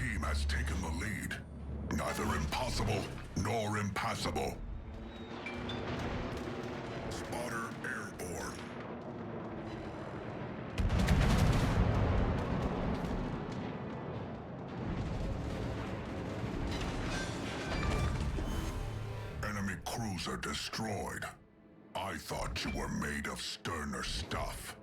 team has taken the lead. Neither impossible nor impassable. Spotter airborne. Enemy cruiser destroyed. I thought you were made of sterner stuff.